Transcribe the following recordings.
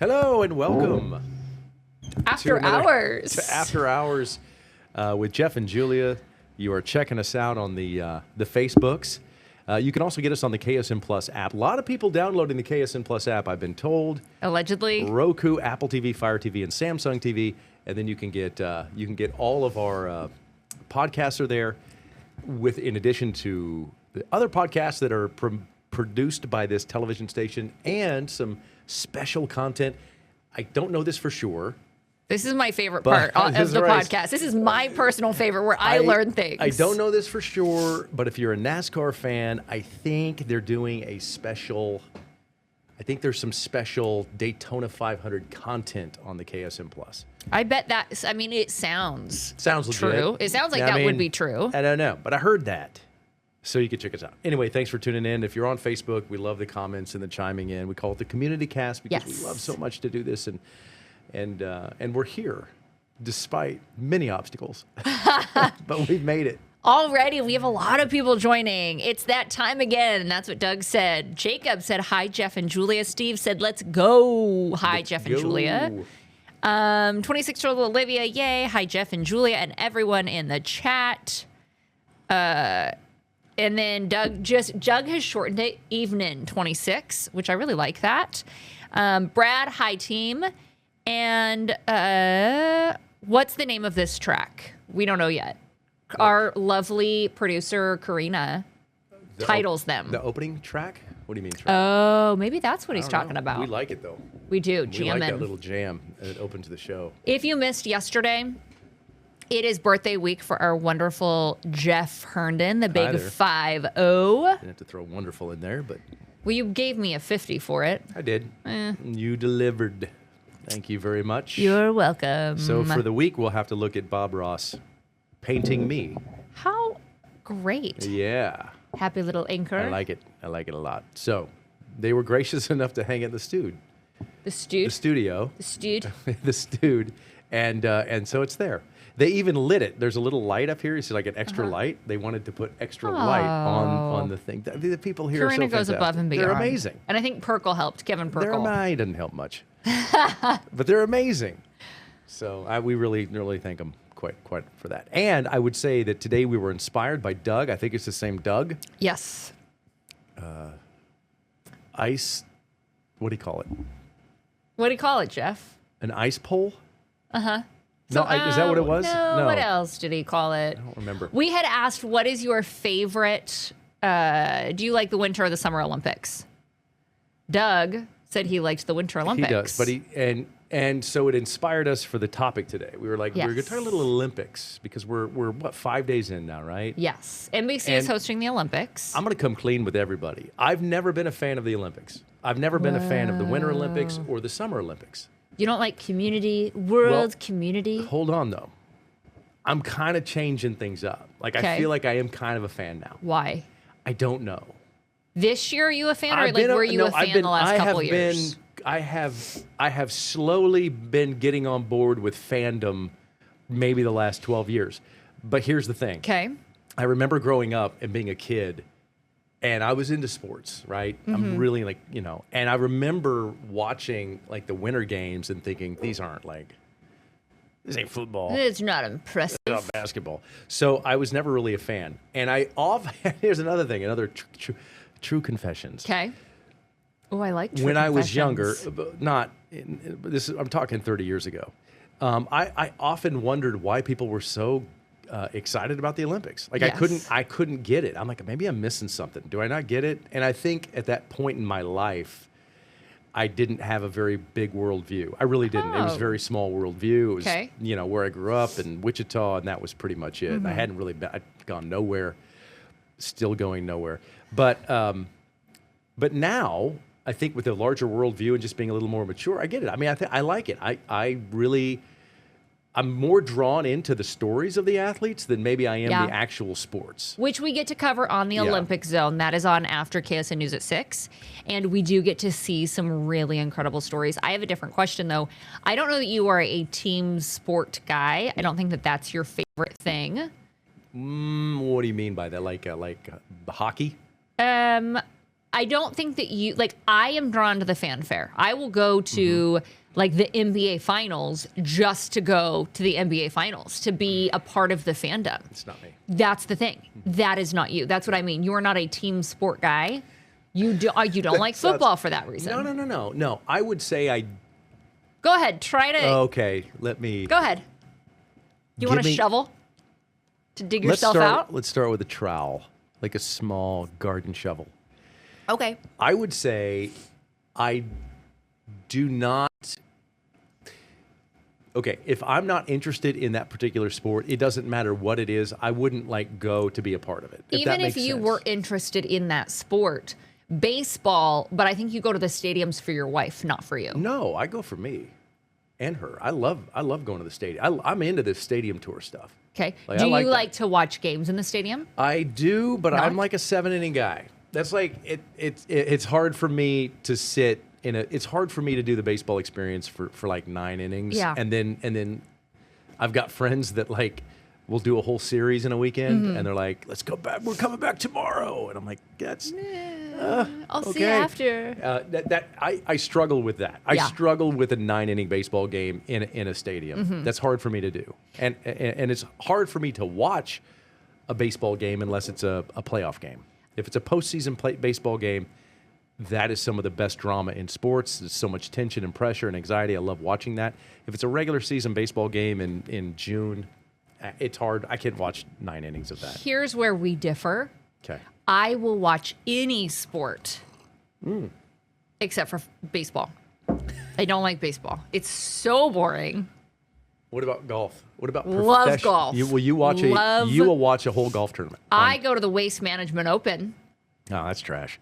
Hello and welcome After Hours. to After Hours with Jeff and Julia. You are checking us out on the Facebooks. You can also get us on the KSN Plus app. A lot of people downloading the KSN Plus app, I've been told. Allegedly. Roku, Apple TV, Fire TV, and Samsung TV. And then you can get all of our podcasts are there, in addition to the other podcasts that are produced by this television station and some special content. I don't know this for sure. This is my favorite part of the podcast. This is my personal favorite where I learn things. I don't know this for sure, but if you're a NASCAR fan, I think they're doing a special. I think there's some special Daytona 500 content on the KSM Plus. I bet that. I mean, it sounds legit. True. It sounds like that would be true. I don't know, but I heard that. So you can check us out. Anyway, thanks for tuning in. If you're on Facebook, we love the comments and the chiming in. We call it the community cast because we love so much to do this, and we're here despite many obstacles, but we've made it. Already, we have a lot of people joining. It's that time again, and that's what Doug said. Jacob said, hi, Jeff and Julia. Steve said, let's go. Hi, Jeff and Julia. 26-year-old Olivia, yay. Hi, Jeff and Julia, and everyone in the chat. And then Doug has shortened it, evening 26, which I really like that. Brad, hi, team. And what's the name of this track? We don't know yet. Our lovely producer, Karina, titles them. The opening track? What do you mean track? Oh, maybe that's what he's talking about. We like it, though. We do, We like that little jam that opens the show. If you missed yesterday, it is birthday week for our wonderful Jeff Herndon, the big 5-0. Didn't have to throw wonderful in there, but... Well, you gave me a 50 for it. I did. You delivered. Thank you very much. You're welcome. So for the week, we'll have to look at Bob Ross painting me. How great. Yeah. Happy little anchor. I like it. I like it a lot. So they were gracious enough to hang at the studio. The studio. The studio. And so it's there. They even lit it. There's a little light up here. You see, like an extra light. They wanted to put extra light on the thing. The people here Karina are so goes above and beyond. They're amazing. And I think Perkle helped. Kevin Perkle. He didn't help much. But they're amazing. So we really thank them quite for that. And I would say that today we were inspired by Doug. I think it's the same Doug. Yes. Ice. What do you call it? What do you call it, Jeff? An ice pole? Uh-huh. No, is that what it was? No. What else did he call it? I don't remember. We had asked, what is your favorite, do you like the Winter or the Summer Olympics? Doug said he liked the Winter Olympics. He does, but and so it inspired us for the topic today. We were like, we're going to talk a little Olympics because we're what, 5 days in now, right? Yes. NBC is hosting the Olympics. I'm going to come clean with everybody. I've never been a fan of the Olympics. I've never been a fan of the Winter Olympics or the Summer Olympics. You don't like community? Hold on, though. I'm kind of changing things up. Like, I feel like I am kind of a fan now. Why? I don't know. This year, are you a fan, or were you a fan the last couple years? I have slowly been getting on board with fandom maybe the last 12 years. But here's the thing. Okay. I remember growing up and being a kid, and I was into sports, right? I'm really and I remember watching like the winter games and thinking, this ain't football. It's not impressive. It's not basketball. So I was never really a fan. And here's another thing, another true confessions. Okay. Oh, I like true When confessions. I was younger, I'm talking 30 years ago, I often wondered why people were so excited about the Olympics. Like, I couldn't get it. I'm like, maybe I'm missing something. Do I not get it? And I think at that point in my life, I didn't have a very big worldview. I really didn't. It was a very small worldview. It was, where I grew up in Wichita, and that was pretty much it. I hadn't really I'd gone nowhere, still going nowhere. But now, I think with a larger worldview and just being a little more mature, I get it. I mean, I like it. I'm more drawn into the stories of the athletes than maybe I am the actual sports. Which we get to cover on the Olympic Zone. That is on after KSN News at 6. And we do get to see some really incredible stories. I have a different question, though. I don't know that you are a team sport guy. I don't think that that's your favorite thing. What do you mean by that? Like hockey? I don't think that I am drawn to the fanfare. I will go to like the NBA finals just to go to the NBA finals, to be a part of the fandom. It's not me. That's the thing. That is not you. That's what I mean. You are not a team sport guy. You don't like football for that reason. No. I would say Go ahead. Try to. Okay, let me. Go ahead. Do you want a shovel to dig yourself out? Let's start with a trowel, like a small garden shovel. Okay. I would say I do not. Okay, if I'm not interested in that particular sport, it doesn't matter what it is. I wouldn't go to be a part of it. Even if you were interested in that sport, baseball, but I think you go to the stadiums for your wife, not for you. No, I go for me and her. I love going to the stadium. I'm into this stadium tour stuff. Okay. Do you like to watch games in the stadium? I do, but I'm like a 7-inning guy. That's like it's hard for me to sit it's hard for me to do the baseball experience for like 9 innings. Yeah. And then I've got friends that we'll do a whole series in a weekend and they're like, let's go back. We're coming back tomorrow. And I'm like, I'll see you after. I struggle with that. I struggle with a 9-inning baseball game in a stadium. That's hard for me to do. And it's hard for me to watch a baseball game unless it's a playoff game. If it's a postseason baseball game, that is some of the best drama in sports. There's so much tension and pressure and anxiety. I love watching that. If it's a regular season baseball game in June, it's hard. I can't watch 9 innings of that. Here's where we differ. Okay. I will watch any sport except for baseball. I don't like baseball. It's so boring. What about golf? What about love golf? You will watch a whole golf tournament. I go to the Waste Management Open. Oh, that's trash.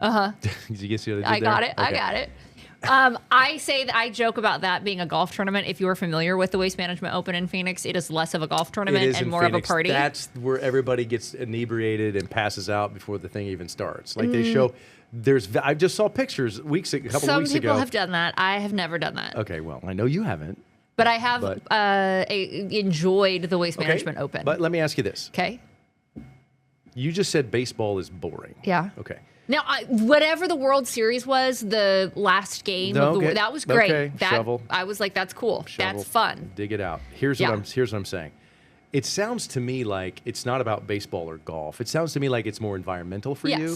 Did you get see what I got it. Okay. I got it. I joke about that being a golf tournament. If you are familiar with the Waste Management Open in Phoenix, it is less of a golf tournament and more of a party. That's where everybody gets inebriated and passes out before the thing even starts. Like they show, I just saw pictures a couple of weeks ago. Some people have done that. I have never done that. Okay, well, I know you haven't. But I have enjoyed the Waste Management Open. But let me ask you this. Okay. You just said baseball is boring. Yeah. Okay. Now, whatever the World Series was, the last game, that was great. Okay. Shovel. I was like, that's cool. Shovel. That's fun. Dig it out. Here's what I'm saying. It sounds to me like it's not about baseball or golf. It sounds to me like it's more environmental for you.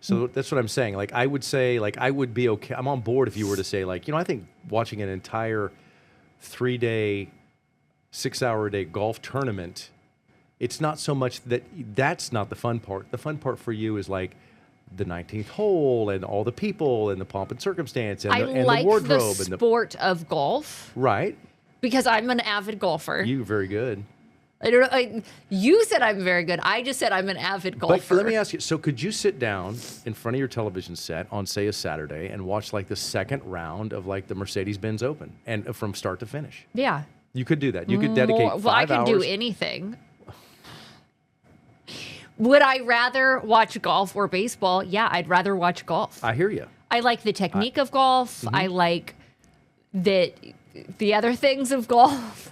So that's what I'm saying. Like I would say, I would be okay. I'm on board if you were to say, I think watching an entire 3-day, 6-hour-a-day golf tournament, it's not so much that's not the fun part. The fun part for you is the 19th hole and all the people and the pomp and circumstance and the wardrobe. The sport of golf. Right. Because I'm an avid golfer. You're very good. I don't know. You said I'm very good. I just said I'm an avid golfer. But let me ask you, so could you sit down in front of your television set on, say, a Saturday and watch the second round of the Mercedes-Benz Open and from start to finish? Yeah. You could do that. You could dedicate 5 hours. Well, I could do anything. Would I rather watch golf or baseball? Yeah, I'd rather watch golf. I hear you. I like the technique of golf. I like the other things of golf.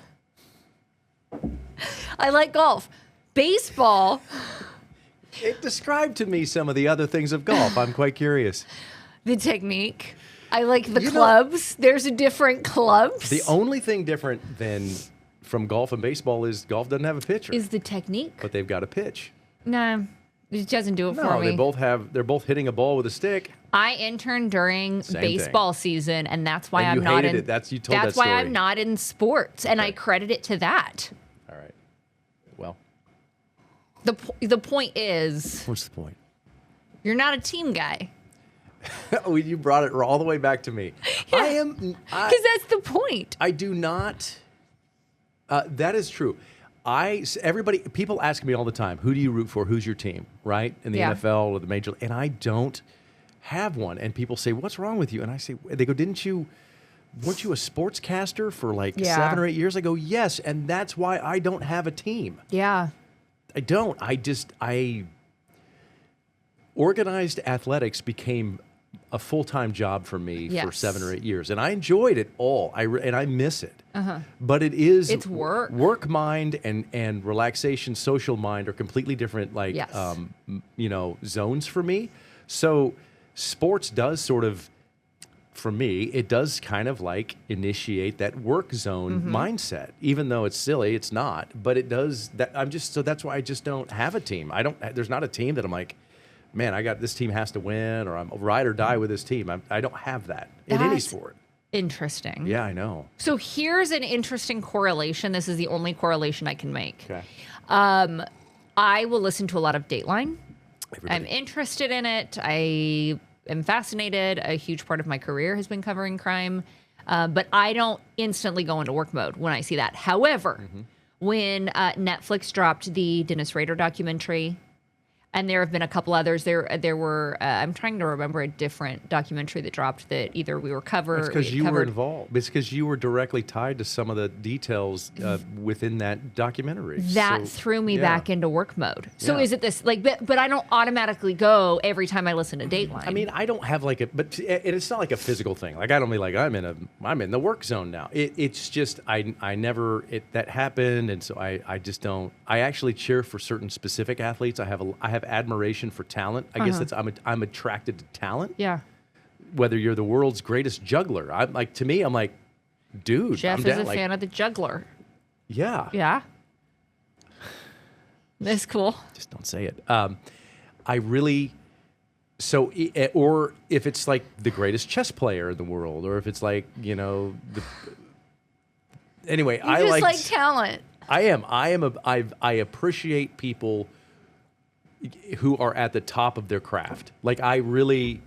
I like golf. Baseball. Describe to me some of the other things of golf. I'm quite curious. The technique. I like the clubs. There's a different clubs. The only thing different from golf and baseball is golf doesn't have a pitcher. Is the technique. But they've got a pitch. No, it doesn't do it for me. They're both hitting a ball with a stick. I interned during baseball season, and that's why I'm not in. That's why I'm not in sports, and I credit it to that. All right. Well, the point is. What's the point? You're not a team guy. You brought it all the way back to me. Yeah. I am. Because that's the point. I do not. That is true. People ask me all the time, who do you root for? Who's your team, right? In the NFL or the major league. And I don't have one. And people say, what's wrong with you? And I say, they go, weren't you a sportscaster for 7 or 8 years? I go, yes. And that's why I don't have a team. Yeah. I don't. Organized athletics became a full-time job for me for 7 or 8 years. And I enjoyed it all. And I miss it. But it's work. Work mind and relaxation, social mind are completely different zones for me. So sports does sort of, for me, it does kind of like initiate that work zone mindset. Even though it's silly, it's not. But it does. That's why I just don't have a team. There's not a team that I'm like, man, this team has to win, or I'm ride or die with this team. I don't have that in any sport. Interesting. Yeah, I know. So here's an interesting correlation. This is the only correlation I can make. Okay. I will listen to a lot of Dateline. Everybody. I'm interested in it. I am fascinated. A huge part of my career has been covering crime. But I don't instantly go into work mode when I see that. However, when Netflix dropped the Dennis Rader documentary, and there have been a couple others. There were. I'm trying to remember a different documentary that dropped that either we were covered. It's because you were involved. It's because you were directly tied to some of the details within that documentary. That threw me back into work mode. So is it this but I don't automatically go every time I listen to Dateline. I mean, I don't have but it's not like a physical thing. Like I don't be like I'm in the work zone now. It's just I never that happened, and so I just don't. I actually cheer for certain specific athletes. I have admiration for talent. I guess I'm attracted to talent. Yeah. Whether you're the world's greatest juggler, I'm like dude. Jeff is a fan of the juggler. Yeah. Yeah. That's cool. Just don't say it. I really. So, or if it's like the greatest chess player in the world, or if it's like anyway, I like talent. I appreciate people who are at the top of their craft. Like I really,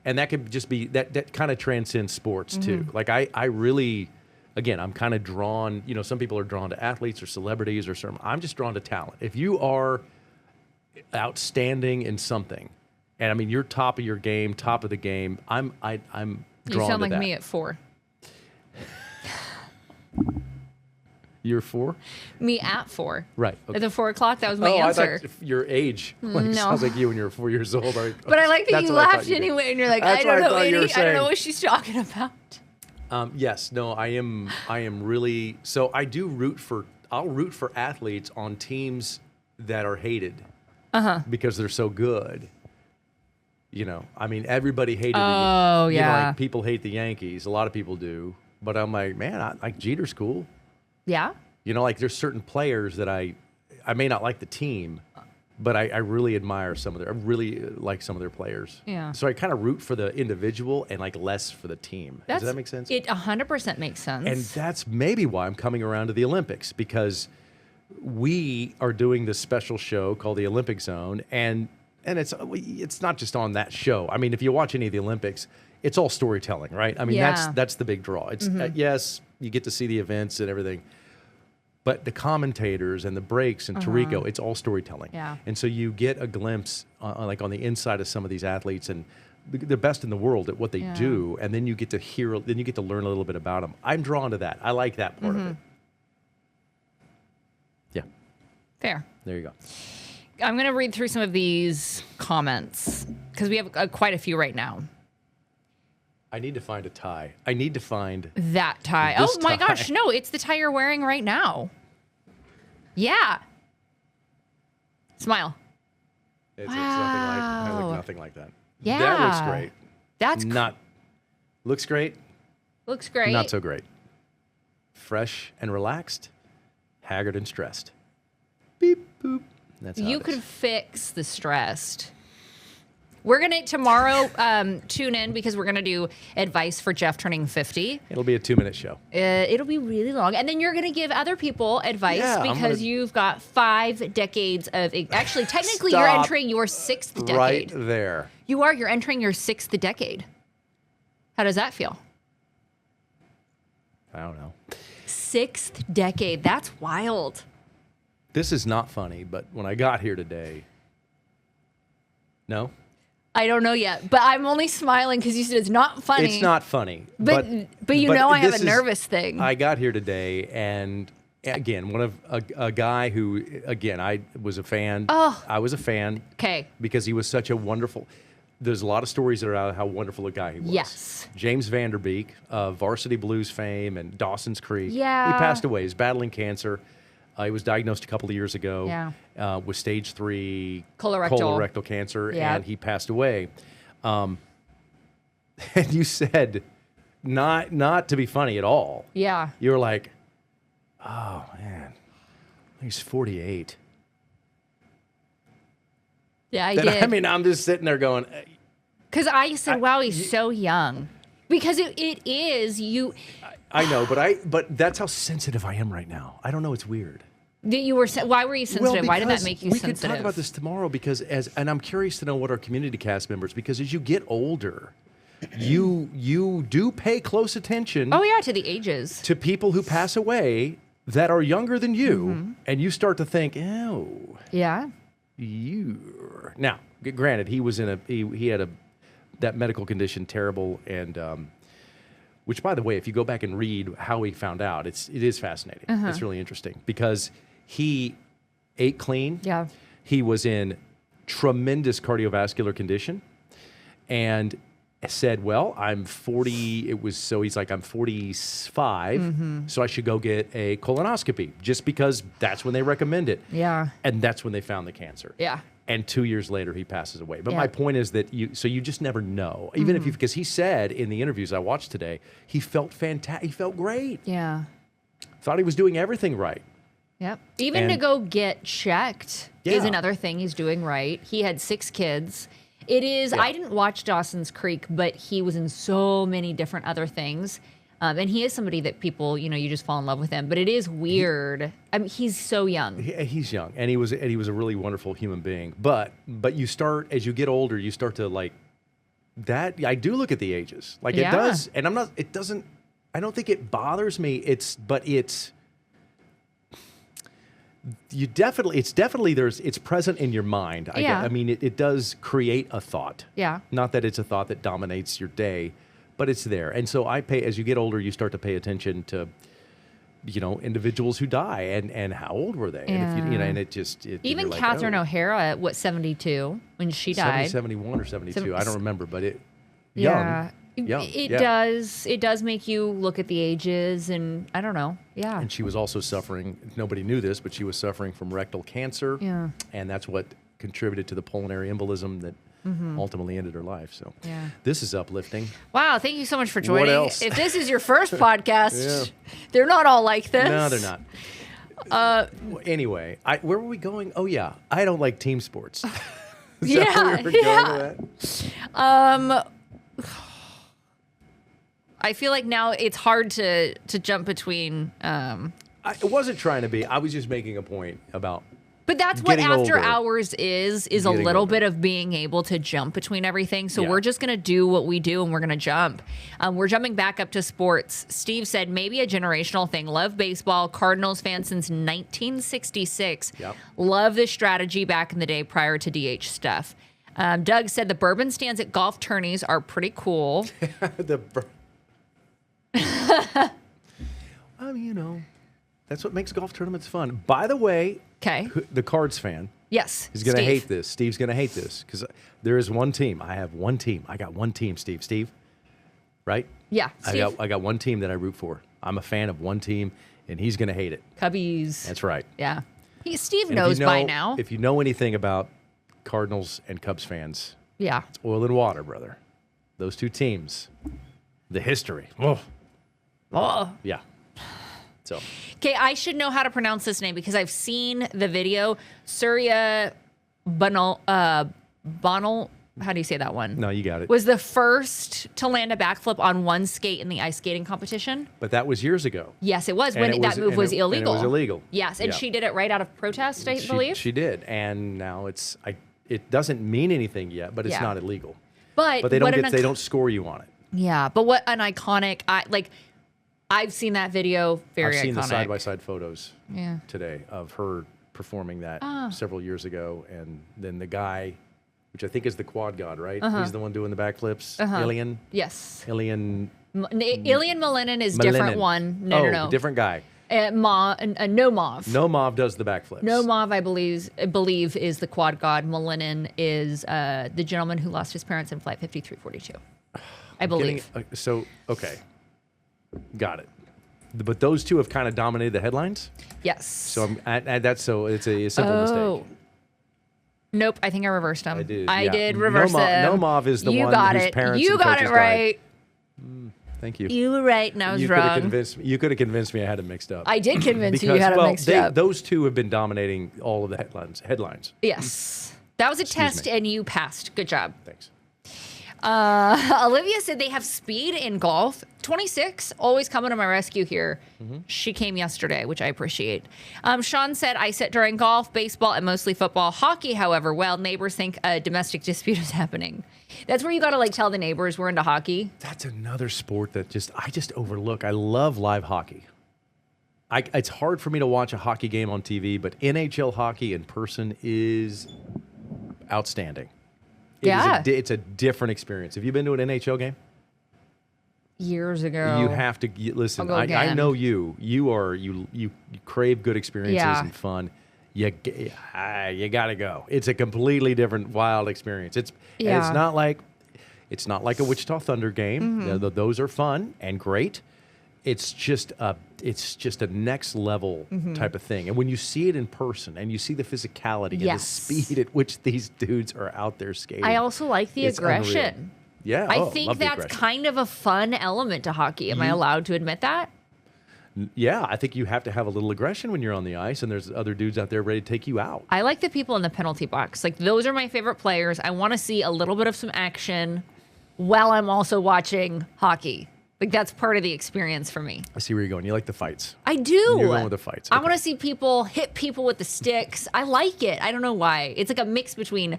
and that could just be that kind of transcends sports too. Like I really, again, I'm kind of drawn, some people are drawn to athletes or celebrities or something. I'm just drawn to talent. If you are outstanding in something, and I mean, you're top of your game, top of the game, I'm drawn to that. You sound like me at 4. You're 4? Me at 4. Right. Okay. At the 4 o'clock, that was my answer. I thought your age. No. Sounds like you when you were 4 years old. But I like that you laughed anyway, and you're like, I don't know what she's talking about. Yes. No, I am really. So I do I'll root for athletes on teams that are hated because they're so good. I mean, everybody hated like people hate the Yankees. A lot of people do. But I'm like, man, like Jeter's cool. Yeah. Like there's certain players that I may not like the team, but I really admire I really like some of their players. Yeah. So I kind of root for the individual and like less for the team. Does that make sense? It 100% makes sense. And that's maybe why I'm coming around to the Olympics, because we are doing this special show called the Olympic Zone, and it's not just on that show. I mean, if you watch any of the Olympics, it's all storytelling, right? I mean, that's the big draw. It's yes, you get to see the events and everything, but the commentators and the breaks and Tirico, it's all storytelling. Yeah. And so you get a glimpse, like on the inside of some of these athletes, and the best in the world at what they do, and then you get to learn a little bit about them. I'm drawn to that. I like that part of it. Yeah. Fair. There you go. I'm going to read through some of these comments because we have quite a few right now. I need to find a tie. I need to find that tie. Oh my gosh, no, it's the tie you're wearing right now. Yeah. Smile. It's nothing like, I look nothing like that. Yeah. That looks great. Looks great. Looks great. Not so great. Fresh and relaxed, haggard and stressed. Beep, boop. That's how you could fix the stressed. We're going to tomorrow tune in because we're going to do advice for Jeff turning 50. It'll be a 2-minute show. It'll be really long. And then you're going to give other people advice because you've got 5 decades of... Actually, technically, you're entering your 6th decade. Right there. You are. You're entering your 6th decade. How does that feel? I don't know. 6th decade. That's wild. This is not funny, but when I got here today... No? I don't know yet, but I'm only smiling because you said it's not funny. It's not funny. But I have a nervous thing. I got here today, and again, a guy who, again, I was a fan. Oh. I was a fan. Okay. Because he was such a wonderful... There's a lot of stories about how wonderful a guy he was. Yes. James Vanderbeek of Varsity Blues fame and Dawson's Creek. Yeah. He passed away. He's battling cancer. He was diagnosed a couple of years ago with stage 3 colorectal cancer, and he passed away. And you said, not to be funny at all. Yeah. You were like, oh, man, he's 48. Yeah, I did. I mean, I'm just sitting there going... Because I said, wow, he's so young. Because it is, you... I know, but that's how sensitive I am right now. I don't know, it's weird. Why were you sensitive? Well, why did that make you sensitive? We could talk about this tomorrow and I'm curious to know what our community cast members, because as you get older, you do pay close attention. Oh yeah, to the ages. To people who pass away that are younger than you, and you start to think, oh, yeah, you. Now, granted, he was he had that medical condition, terrible, and which, by the way, if you go back and read how he found out, it is fascinating. It's really interesting because he ate clean. Yeah. He was in tremendous cardiovascular condition and said, well, I'm 40. He's like, I'm 45, so I should go get a colonoscopy just because that's when they recommend it. Yeah. And that's when they found the cancer. Yeah. And 2 years later, he passes away. But my point is that you just never know. Even if because he said in the interviews I watched today, he felt fantastic. He felt great. Yeah. Thought he was doing everything right. Yep. Even to go get checked is another thing he's doing right. He had 6 kids. It is, I didn't watch Dawson's Creek, but he was in so many different other things. And he is somebody that people, you just fall in love with him. But it is weird. I mean, he's so young. He's young, and he was a really wonderful human being. But you start, as you get older, you start to like that. I do look at the ages, like it does, and it doesn't. I don't think it bothers me. It's present in your mind. I mean, it does create a thought. Yeah. Not that it's a thought that dominates your day, but it's there. And so as you get older, you start to pay attention to, individuals who die and how old were they? Yeah. And if and it just, even Catherine O'Hara at 72 when she died. 71 or 72. I don't remember, but young. Young. It does make you look at the ages, and I don't know. Yeah. And she was also suffering, nobody knew this, but she was suffering from rectal cancer. Yeah. And that's what contributed to the pulmonary embolism that ultimately ended her life. So this is uplifting. Wow. Thank you so much for joining. What else? If this is your first podcast, they're not all like this. No, they're not. Anyway, where were we going? Oh, yeah. I don't like team sports. Is that where we were going with that? I feel like now it's hard to jump between. I wasn't trying to be. I was just making a point about. But that's what After Hours is a little older. bit of being able to jump between everything. So we're just going to do what we do, and we're going to jump. We're jumping back up to sports. Steve said maybe a generational thing. Love baseball. Cardinals fan since 1966. Yep. Love this strategy back in the day prior to DH stuff. Doug said the bourbon stands at golf tourneys are pretty cool. That's what makes golf tournaments fun. By the way, the Cards fan, is going to hate this. Steve's going to hate this because there is one team. I have one team. I got one team, Steve. Steve, right? Yeah, Steve. I got one team that I root for. I'm a fan of one team, and he's going to hate it. Cubbies. That's right. Yeah. Steve knows by now. If you know anything about Cardinals and Cubs fans, it's oil and water, brother. Those two teams, the history. Oh. Yeah. So. Okay, I should know how to pronounce this name because I've seen the video. Surya Bonal, how do you say that one? No, you got it. Was the first to land a backflip on one skate in the ice skating competition. But that was years ago. Yes, it was. That move was illegal. And it was illegal. Yes, and she did it right out of protest, I believe. She did, and now it doesn't mean anything yet, but it's not illegal. But they don't score you on it. Yeah, but what an iconic I've seen that video. Very iconic. I've seen the side-by-side photos today of her performing that several years ago. And then the guy, which I think is the quad god, right? He's the one doing the backflips. Ilian? Yes. Ilian Malinin is different one. No. Different guy. Nomov. Nomov does the backflips. Nomov, I believe, is the quad god. Malinin is the gentleman who lost his parents in Flight 5342. I believe. Okay. Got it. But those two have kind of dominated the headlines. Yes. So it's a simple mistake. Nope, I think I reversed them. I Yeah. did reverse them. Nomov is the you one got whose it. parents You and got coaches it right. died. Thank you. You were right, and I was You wrong. You could have convinced me I had it mixed up. I did convince you had it mixed up. Those two have been dominating all of the headlines. Yes. That was a test, me. and you passed. Good job. Thanks. Olivia said they have speed in golf. 26, always coming to my rescue here. She came yesterday, which I appreciate. Sean said, I sit during golf, baseball, and mostly football. Hockey, however, well, neighbors think a domestic dispute is happening. That's where you got to like tell the neighbors we're into hockey. That's another sport that I just overlook. I love live hockey. It's hard for me to watch a hockey game on TV, but NHL hockey in person is outstanding. It's a different experience. Have you been to an NHL game? Years ago. You have to listen. I know you. You crave good experiences and fun. You got to go. It's a completely different, wild experience. It's not like a Wichita Thunder game. Those are fun and great. It's just a next level type of thing. And when you see it in person and you see the physicality and the speed at which these dudes are out there skating. I also like the aggression. Unreal. Yeah. I think that's kind of a fun element to hockey. Am I allowed to admit that? Yeah, I think you have to have a little aggression when you're on the ice and there's other dudes out there ready to take you out. I like the people in the penalty box. Like, those are my favorite players. I want to see a little bit of some action while I'm also watching hockey. Like, that's part of the experience for me. I see where you're going. You like the fights. I do. You're going with the fights. I want to see people hit people with the sticks. I like it. I don't know why. It's like a mix between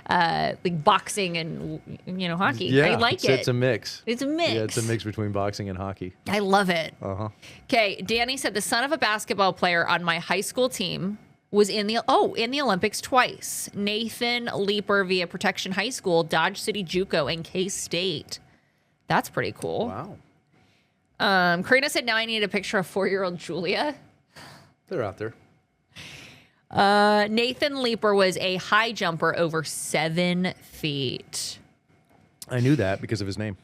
like boxing and hockey. Yeah, I like it. It's a mix. It's a mix. Yeah, it's a mix between boxing and hockey. I love it. Okay, Danny said the son of a basketball player on my high school team was in the Olympics twice. Nathan Leeper via Protection High School, Dodge City JUCO, and K-State. That's pretty cool. Wow. Karina said, now I need a picture of 4-year-old Julia. They're out there. Nathan Leeper was a high jumper over 7 feet. I knew that because of his name.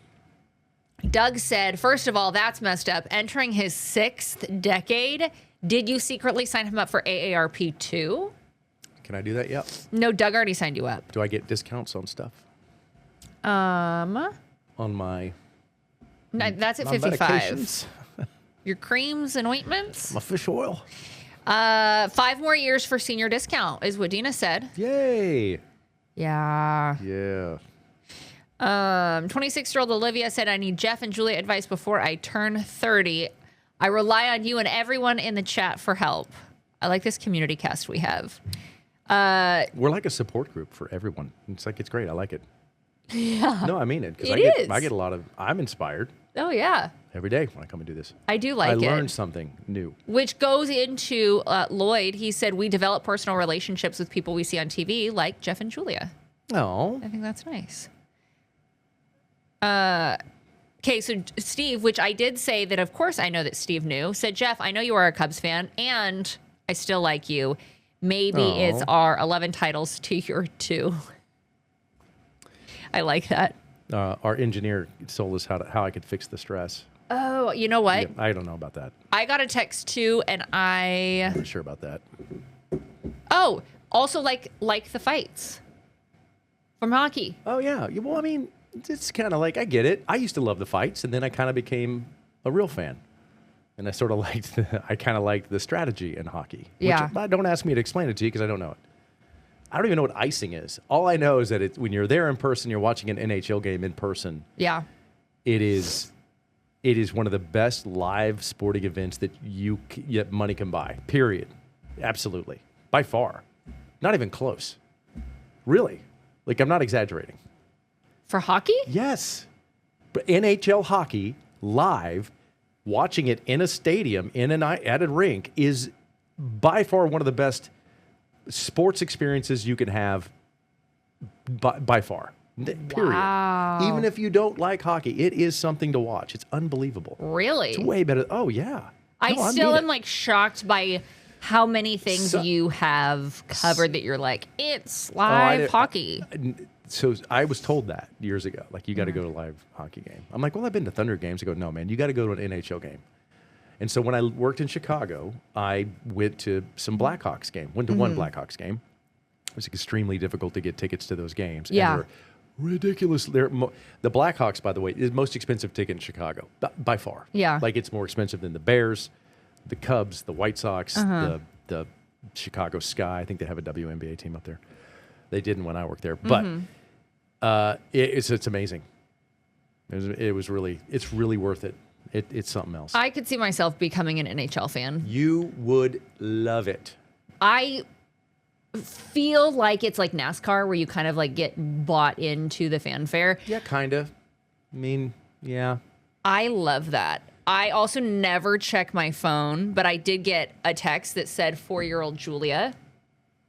Doug said, first of all, that's messed up. Entering his 6th decade, did you secretly sign him up for AARP too? Can I do that yet? No, Doug already signed you up. Do I get discounts on stuff? On my... No, that's at my 55. medications. Your creams and ointments? My fish oil. 5 more years for senior discount is what Dina said. Yay. Yeah. Yeah. 26-year-old Olivia said, I need Jeff and Julia advice before I turn 30. I rely on you and everyone in the chat for help. I like this community cast we have. We're like a support group for everyone. It's great. I like it. Yeah. No, I mean it. Because I get a lot of, I'm inspired Oh, yeah. every day when I come and do this. I do like it. I learned something new. Which goes into Lloyd. He said, we develop personal relationships with people we see on TV, like Jeff and Julia. Oh. I think that's nice. Okay, so Steve, which I did say that, of course, I know that Steve knew, said, Jeff, I know you are a Cubs fan, and I still like you. Maybe it's our 11 titles to your 2. I like that. Our engineer told us how I could fix the stress. Oh, you know what? Yeah, I don't know about that. I got a text too, and I'm not sure about that. Oh, also like the fights from hockey. Oh, yeah. Well, I mean, it's kind of like, I get it. I used to love the fights, and then I kind of became a real fan. And I sort of liked the strategy in hockey. Yeah. But don't ask me to explain it to you because I don't know it. I don't even know what icing is. All I know is that when you're there in person, you're watching an NHL game in person. Yeah. It is one of the best live sporting events that money can buy, period. Absolutely. By far. Not even close. Really. Like, I'm not exaggerating. For hockey? Yes. But NHL hockey, live, watching it in a stadium, at a rink, is by far one of the best sports experiences you can have by far. Period. Wow. Even if you don't like hockey, it is something to watch. It's unbelievable. Really? It's way better. Oh, yeah. I still am like shocked by how many things you have covered that you're like, it's live hockey. So I was told that years ago, like, you got to go to a live hockey game. I'm like, well, I've been to Thunder games. I go, no, man, you got to go to an NHL game. And so when I worked in Chicago, I went to some Blackhawks game. Went to one Blackhawks game. It was extremely difficult to get tickets to those games. Yeah. And they're ridiculous. The Blackhawks, by the way, is the most expensive ticket in Chicago by far. Yeah. Like it's more expensive than the Bears, the Cubs, the White Sox, the Chicago Sky. I think they have a WNBA team up there. They didn't when I worked there, but it's amazing. It's really worth it. It's something else. I could see myself becoming an NHL fan. You would love it. I feel like it's like NASCAR where you kind of like get bought into the fanfare. Yeah, kind of. I mean, yeah. I love that. I also never check my phone, but I did get a text that said 4-year-old Julia.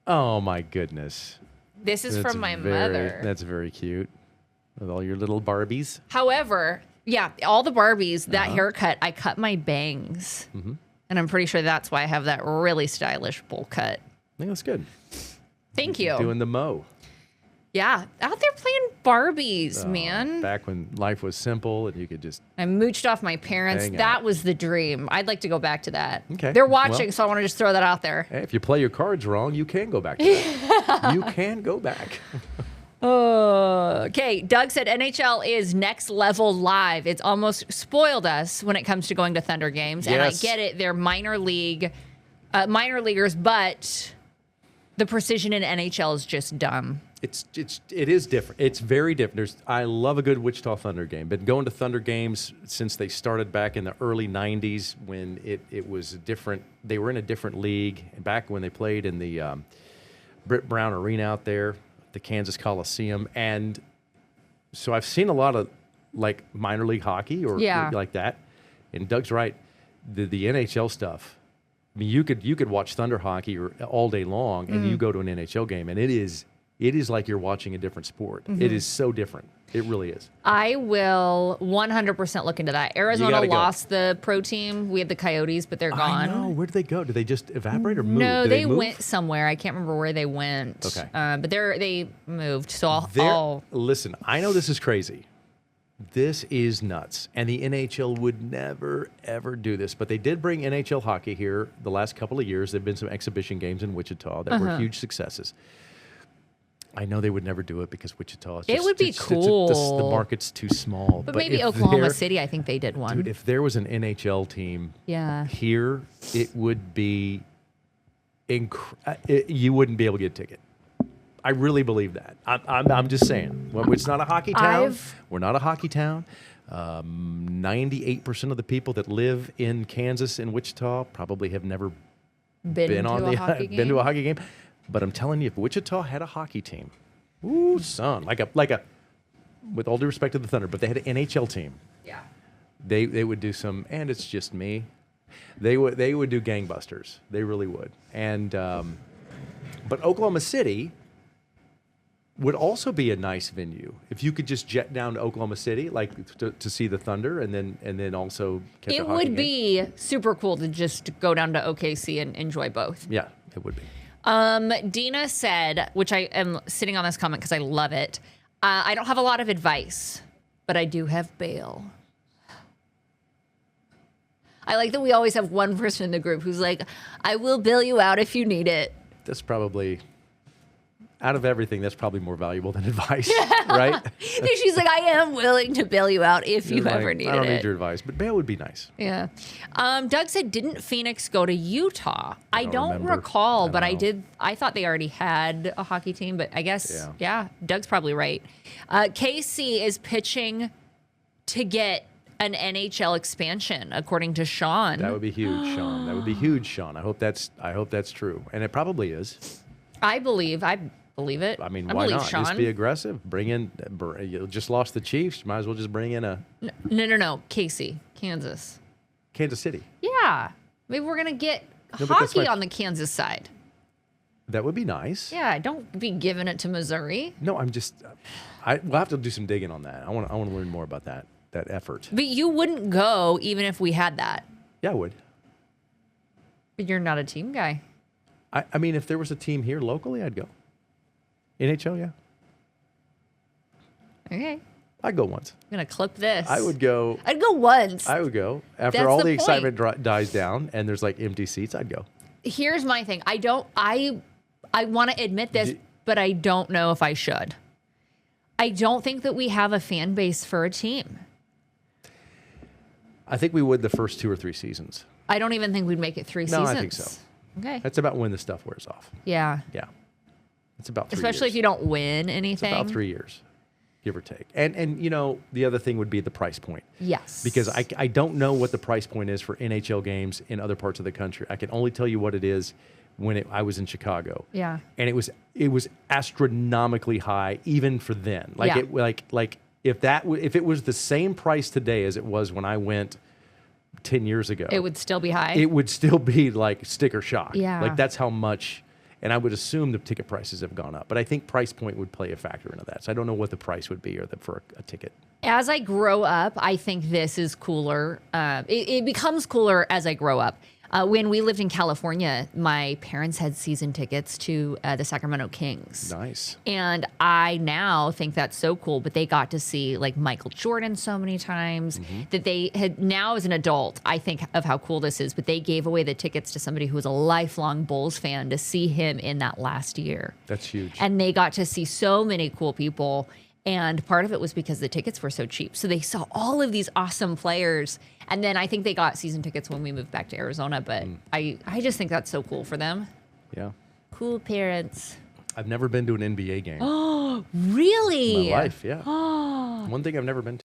Oh my goodness. This is from my mother. That's very cute. With all your little Barbies. However, yeah, all the Barbies, that haircut, I cut my bangs. And I'm pretty sure that's why I have that really stylish bowl cut. I think that's good. Thank you. Doing the mow. Yeah, out there playing Barbies, man. Back when life was simple and you could just... I mooched off my parents. Hang That out. was the dream. I'd like to go back to that. Okay, They're watching, well. so I want to just throw that out there. Hey, if you play your cards wrong, you can go back to that. You can go back. Okay, Doug said NHL is next level live. It's almost spoiled us when it comes to going to Thunder games. And I Yes. get it. They're minor leaguers, but the precision in NHL is just dumb. It is different. It's very different. I love a good Wichita Thunder game. Been going to Thunder games since they started back in the early 90s when it was different. They were in a different league. And back when they played in the Britt Brown Arena out there, the Kansas Coliseum. And so I've seen a lot of like minor league hockey or like that. And Doug's right. The NHL stuff. I mean, you could watch Thunder hockey all day long, and you go to an NHL game, and it is like you're watching a different sport. It is so different. It really is. I will 100% look into that. Arizona gotta go. lost the pro team. We had the Coyotes, but they're gone. I know. Where did they go? Did they just evaporate or move? No, Did they move? went somewhere. I can't remember where they went. Okay. But they moved. So I'll Listen, I know this is crazy. This is nuts. And the NHL would never, ever do this. But they did bring NHL hockey here the last couple of years. There have been some exhibition games in Wichita that were huge successes. I know they would never do it because Wichita is just... It would be cool. The market's too small. But maybe Oklahoma City, I think they did one. Dude, if there was an NHL team here, it would be... you wouldn't be able to get a ticket. I really believe that. I'm just saying. Well, it's not a hockey town. We're not a hockey town. 98% of the people that live in Kansas and Wichita probably have never been to a hockey game. But I'm telling you, if Wichita had a hockey team, ooh, son, like a, with all due respect to the Thunder, but they had an NHL team. Yeah. They would do some, and it's just me. They would do gangbusters. They really would. And but Oklahoma City would also be a nice venue if you could just jet down to Oklahoma City, like to see the Thunder, and then also catch a It hockey would game. be super cool to just go down to OKC and enjoy both. Yeah, it would be. Dina said, which I am sitting on this comment because I love it. I don't have a lot of advice, but I do have bail. I like that we always have one person in the group who's like, I will bail you out if you need it. That's probably, out of everything, that's probably more valuable than advice, right? She's like, I am willing to bail you out if you ever needed it. I don't need your advice, but bail would be nice. Yeah. Doug said, didn't Phoenix go to Utah? I don't remember. recall, but I don't know. I thought they already had a hockey team, but I guess, yeah, Doug's probably right. KC is pitching to get an NHL expansion, according to Sean. That would be huge, Sean. That would be huge, Sean. I hope that's true, and it probably is. I believe it. I mean, I why believe not? Sean. Just be aggressive. Bring in. You just lost the Chiefs. Might as well just bring in a No. Casey, Kansas. Kansas City. Yeah. Maybe we're going to get No, but that's hockey my- on the Kansas side. That would be nice. Yeah, don't be giving it to Missouri. No, I'm just. We'll have to do some digging on that. I want to learn more about that effort. But you wouldn't go even if we had that. Yeah, I would. But you're not a team guy. I mean, if there was a team here locally, I'd go. NHL, yeah. Okay. I'd go once. I'm going to clip this. I would go. I'd go once. I would go. After That's all the the point. excitement dies down and there's like empty seats, I'd go. Here's my thing. I want to admit this, but I don't know if I should. I don't think that we have a fan base for a team. I think we would the first 2 or 3 seasons. I don't even think we'd make it 3 seasons. No, I think so. Okay. That's about when the stuff wears off. Yeah. Yeah. It's about 3 Especially if years. you don't win anything. It's about 3 years, give or take. And you know, the other thing would be the price point. Yes. Because I don't know what the price point is for NHL games in other parts of the country. I can only tell you what it is when I was in Chicago. Yeah. And it was astronomically high even for then. Like Yeah. if it was the same price today as it was when I went 10 years ago, it would still be high. it would still be like sticker shock. Yeah. Like that's how much. And I would assume the ticket prices have gone up. But I think price point would play a factor into that. So I don't know what the price would be for a ticket. As I grow up, I think this is cooler. It becomes cooler as I grow up. When we lived in California, my parents had season tickets to the Sacramento Kings. Nice. And I now think that's so cool, but they got to see like Michael Jordan so many times that they had now as an adult, I think of how cool this is, but they gave away the tickets to somebody who was a lifelong Bulls fan to see him in that last year. That's huge. And they got to see so many cool people. And part of it was because the tickets were so cheap. So they saw all of these awesome players. And then I think they got season tickets when we moved back to Arizona. But I just think that's so cool for them. Yeah. Cool parents. I've never been to an NBA game. Oh, really? In my life, yeah. One thing I've never been to.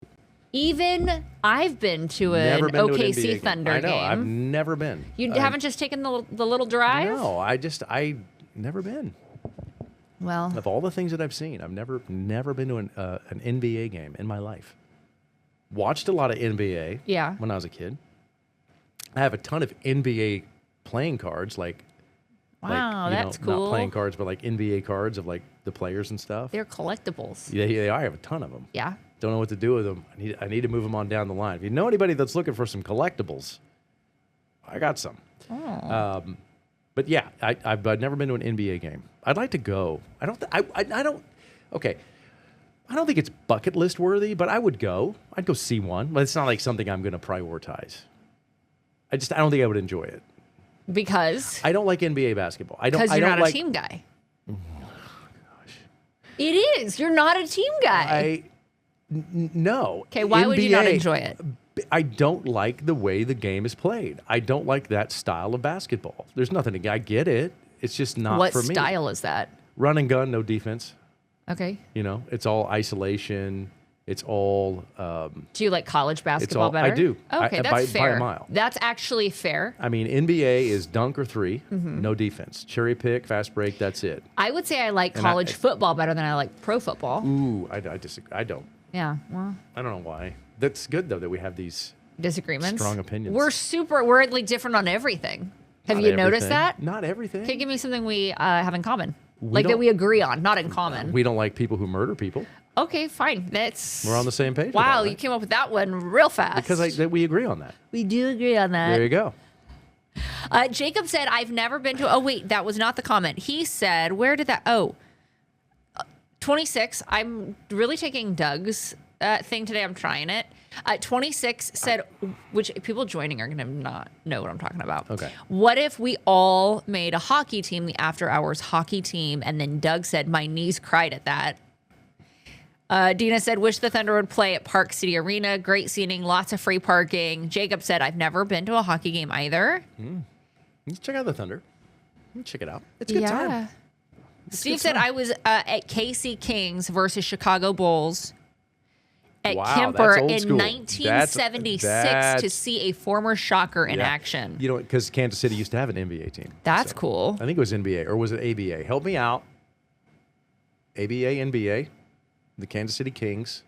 Even I've been to an Never been to an OKC NBA Thunder game. I know, game. I've never been. You haven't just taken the little drive? No, I never been. Well, Of all the things that I've seen, I've never been to an NBA game in my life. Watched a lot of NBA yeah. when I was a kid. I have a ton of NBA playing cards, Wow, that's that's cool. Not playing cards, but like NBA cards of like the players and stuff. They're collectibles. Yeah, they are. I have a ton of them. Yeah. Don't know what to do with them. I need to move them on down the line. If you know anybody that's looking for some collectibles, I got some. Oh. But yeah, I've never been to an NBA game. I'd like to go. I don't. Okay. I don't think it's bucket list worthy, but I would go. I'd go see one, but it's not like something I'm going to prioritize. I don't think I would enjoy it. Because? I don't like NBA basketball. Because you're not a team guy. Oh, gosh. It is. You're not a team guy. No. Okay, why would you not enjoy it? I don't like the way the game is played. I don't like that style of basketball. There's nothing I get it. It's just not for me. What style is that? Run and gun, no defense. Okay. You know, it's all isolation. It's all. Do you like college basketball better? I do. Okay, that's by fair. a mile. That's actually fair. I mean, NBA is dunk or three, no defense. Cherry pick, fast break, that's it. I would say I like college football better than I like pro football. Ooh, I disagree. I don't. Yeah, well. I don't know why. That's good, though, that we have these disagreements. Strong opinions. We're like different on everything. Have you noticed that? Not everything. Okay, give me something we have in common. We that we agree on, not in common. We don't like people who murder people. Okay, fine. We're on the same page. Wow, with that, you came up with that one real fast. Because we agree on that. We do agree on that. There you go. Jacob said, I've never been to... Oh, wait, that was not the comment. He said, where did that... Oh, 26. I'm really taking Doug's thing today. I'm trying it. 26 said, which people joining are going to not know what I'm talking about. Okay. What if we all made a hockey team, the after hours hockey team? And then Doug said, my knees cried at that. Dina said, wish the Thunder would play at Park City Arena. Great seating, lots of free parking. Jacob said, I've never been to a hockey game either. Let's check out the Thunder. Check it out. It's a good time. Steve said, I was at KC Kings versus Chicago Bulls at Kemper in 1976 to see a former Shocker in action. You know, because Kansas City used to have an NBA team. That's cool. I think it was NBA, or was it ABA? Help me out. ABA, NBA, the Kansas City Kings.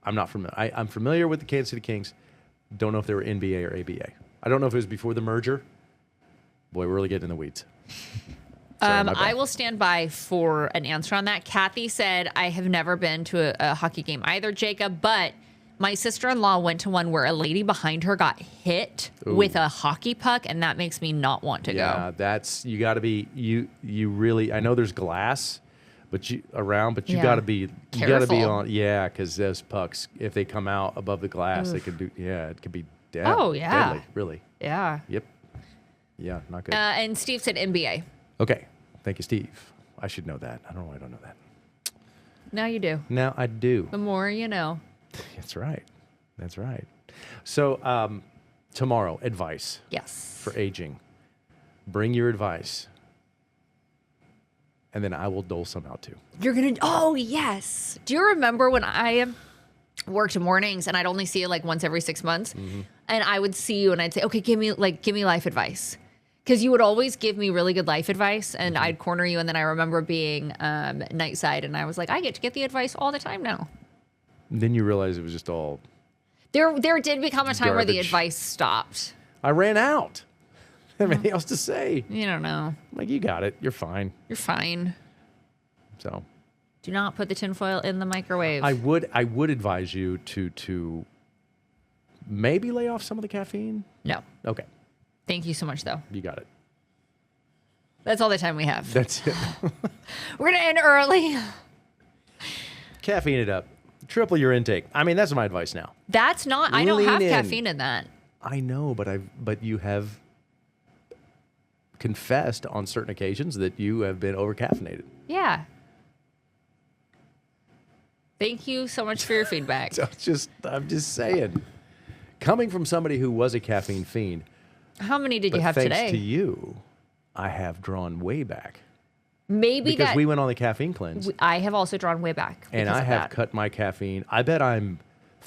I'm not familiar. I'm familiar with the Kansas City Kings. Don't know if they were NBA or ABA. I don't know if it was before the merger. Boy, we're really getting in the weeds. I will stand by for an answer on that. Kathy said, I have never been to a hockey game either, Jacob, but my sister-in-law went to one where a lady behind her got hit with a hockey puck, and that makes me not want to go. Yeah, you got to be, you really, I know there's glass, but you Yeah. got to be you got to be Careful. on. Yeah, because those pucks, if they come out above the glass, they could do. Yeah, it could be Oh, yeah. deadly. Really. Yeah. Yep. Yeah, not good. And Steve said NBA. Okay, thank you, Steve. I should know that. I don't know why I don't know that. Now you do. Now I do. The more you know. That's right. That's right. So tomorrow, advice Yes. for aging. Bring your advice, and then I will dole some out too. You're going to, oh, yes. Do you remember when I worked mornings and I'd only see you like once every 6 months? Mm-hmm. And I would see you and I'd say, okay, give me life advice. Because you would always give me really good life advice and I'd corner you. And then I remember being nightside and I was like, I get to get the advice all the time now. Then you realize it was just all. There did become a time where the Garbage. advice stopped. I ran out. I have anything else to say? You don't know. I'm like, you got it. You're fine. You're fine. So Do not put the tinfoil in the microwave. I would advise you to maybe lay off some of the caffeine. No. Okay, Thank you so much, though. you got it. That's all the time we have. That's it. We're going to end early. Caffeine it up. Triple your intake. I mean, that's my advice now. That's not, I don't Lean have in. caffeine in that. I know, but you have confessed on certain occasions that you have been over-caffeinated. Yeah. Thank you so much for your feedback. So I'm just saying, coming from somebody who was a caffeine fiend, How many did but you have thanks today? to you, I have drawn way back Maybe because that we went on the caffeine cleanse, I have also drawn way back. and because I of have that. cut my caffeine. I bet I'm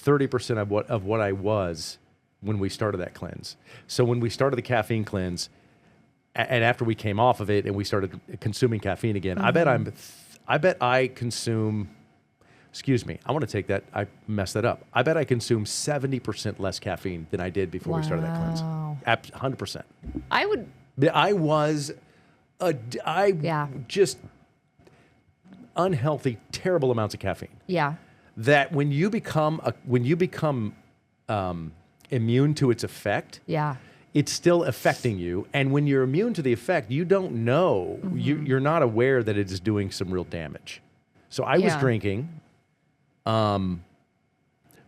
30% of what I was when we started that cleanse. So when we started the caffeine cleanse, and after we came off of it and we started consuming caffeine again, Mm-hmm. I bet I consume. Excuse me. I want to take that. I messed that up. I bet I consume 70% less caffeine than I did before we started that cleanse. Wow. 100%. I would, I was, Yeah. just unhealthy, terrible amounts of caffeine. yeah. That when you become immune to its effect, Yeah. it's still affecting you. And when you're immune to the effect, you don't know. Mm-hmm. You're not aware that it is doing some real damage. So I was Yeah. drinking.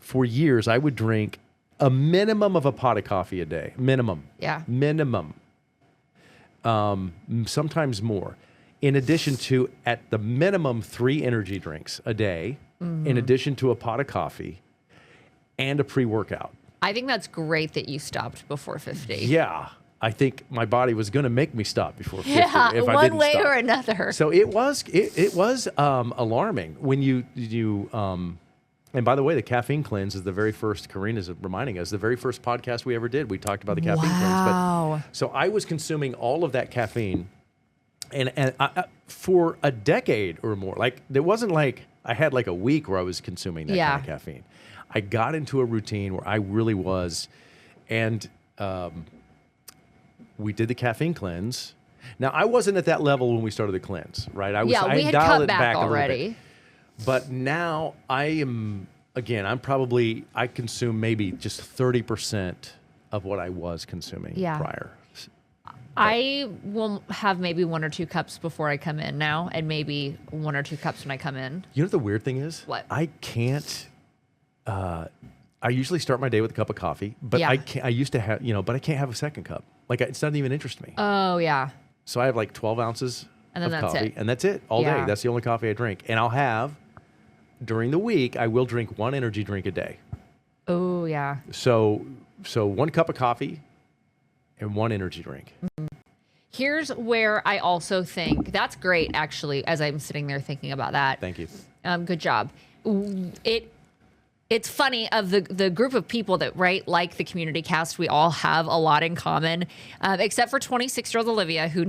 For years, I would drink a minimum of a pot of coffee a day. Minimum. Yeah. Minimum. Sometimes more. In addition to, at the minimum, 3 energy drinks a day, in addition to a pot of coffee and a pre-workout. I think that's great that you stopped before 50. Yeah. I think my body was going to make me stop before 50 Yeah, if I one didn't way stop. or another. So it was alarming when you and by the way, the caffeine cleanse is the very first. Karina's reminding us the very first podcast we ever did. We talked about the caffeine cleanse. Wow. But so I was consuming all of that caffeine, and I, for a decade or more. Like it wasn't like I had like a week where I was consuming that Yeah. kind of caffeine. I got into a routine where I really was, and we did the caffeine cleanse. Now I wasn't at that level when we started the cleanse, right? I We had dialed cut it back a little bit. already. But now I am, again, I consume maybe just 30% of what I was consuming Yeah. prior. I will have maybe 1 or 2 cups before I come in now, and maybe 1 or 2 cups when I come in. You know what the weird thing is? What? I can't, I usually start my day with a cup of coffee, but Yeah. I used to have, but I can't have a second cup. Like it's not even interest me. Oh, yeah. So I have like 12 ounces And then of that's coffee, it. and that's it all Yeah. day. That's the only coffee I drink. And I'll have, during the week, I will drink 1 energy drink a day. Oh, yeah. So 1 cup of coffee and 1 energy drink. Here's where I also think that's great, actually, as I'm sitting there thinking about that. Thank you. Good job. It's funny of the group of people that like the community cast, we all have a lot in common, except for 26-year-old Olivia, who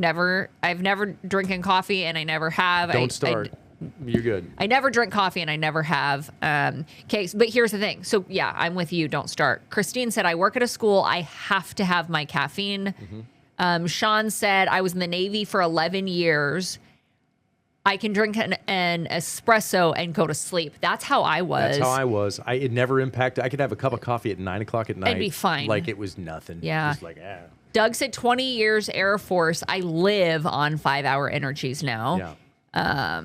I've never drinking coffee and I never have. Don't start. You're good. I never drink coffee and I never have. Okay, but here's the thing. So yeah, I'm with you. Don't start. Christine said, I work at a school. I have to have my caffeine. Sean said, I was in the Navy for 11 years. I can drink an espresso and go to sleep. That's how I was. That's how I was. It never impacted. I could have a cup of coffee at 9 o'clock at night. be fine. Like it was nothing. Yeah. Just like, Doug said 20 years Air Force. I live on 5-hour energies now. Yeah.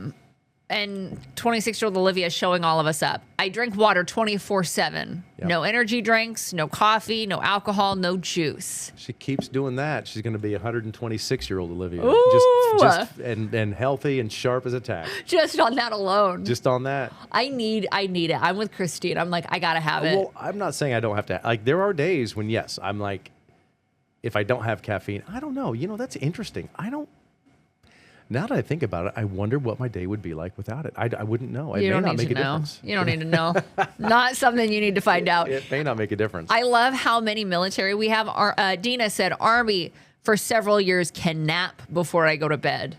and 26-year-old Olivia is showing all of us up. I drink water 24/7. Yep. No energy drinks, no coffee, no alcohol, no juice. She keeps doing that. She's going to be 126-year-old Olivia. Ooh. Just and healthy and sharp as a tack. Just on that alone. Just on that. I need it. I'm with Christine. I'm like, I gotta have it. Well, I'm not saying I don't have to. Like, there are days when, yes, I'm like, if I don't have caffeine, I don't know. You know, that's interesting. Now that I think about it, I wonder what my day would be like without it. I wouldn't know. It You may don't not need make to a know. difference. You don't need to know. Not something you need to find out. It may not make a difference. I love how many military we have. Dina said Army for several years can nap before I go to bed.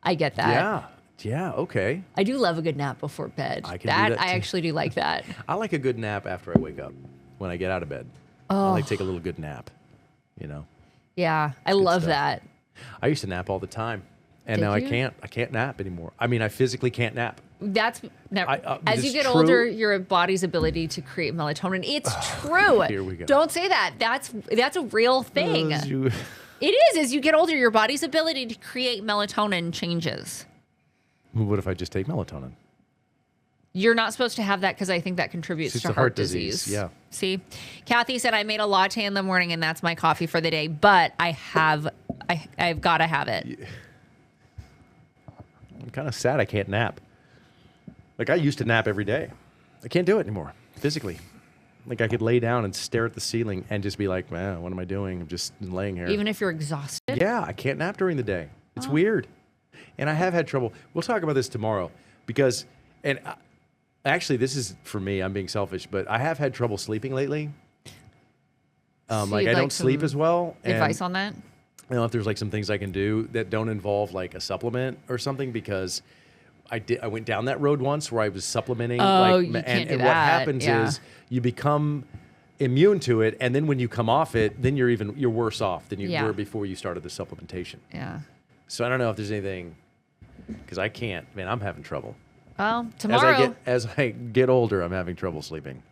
I get that. Yeah. Okay. I do love a good nap before bed. I can do that I too. actually do like that. I like a good nap after I wake up. When I get out of bed, I like to take a little good nap. You know. Yeah, I love stuff. that. I used to nap all the time, and Did now you? I can't. I can't nap anymore. I mean, I physically can't nap. As you it's get true. older, your body's ability to create melatonin. It's true. Here we go. Don't say that. That's a real thing. It is. As you get older, your body's ability to create melatonin changes. What if I just take melatonin? You're not supposed to have that because I think that contributes to heart disease. Yeah. See, Kathy said I made a latte in the morning and that's my coffee for the day, but I've got to have it. I'm kind of sad I can't nap. Like, I used to nap every day. I can't do it anymore, physically. Like, I could lay down and stare at the ceiling and just be like, man, what am I doing? I'm just laying here. Even if you're exhausted? Yeah, I can't nap during the day. It's weird. And I have had trouble. We'll talk about this tomorrow because, actually, this is for me, I'm being selfish, but I have had trouble sleeping lately. Like, I don't sleep as well. Advice on that? I don't know if there's like some things I can do that don't involve like a supplement or something, because I went down that road once where I was supplementing. Oh, like, you can't do what that. happens is you become immune to it, and then when you come off it, then you're worse off than you were before you started the supplementation. Yeah. So I don't know if there's anything, because I can't. Man, I'm having trouble. Well, tomorrow. As I get older, I'm having trouble sleeping.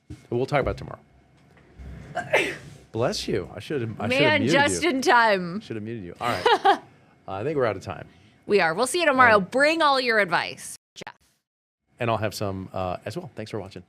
But we'll talk about it tomorrow. Bless you. I should have muted you. Just in time. Should have muted you. All right. I think we're out of time. We are. We'll see you tomorrow. Bring all your advice, Jeff. And I'll have some as well. Thanks for watching.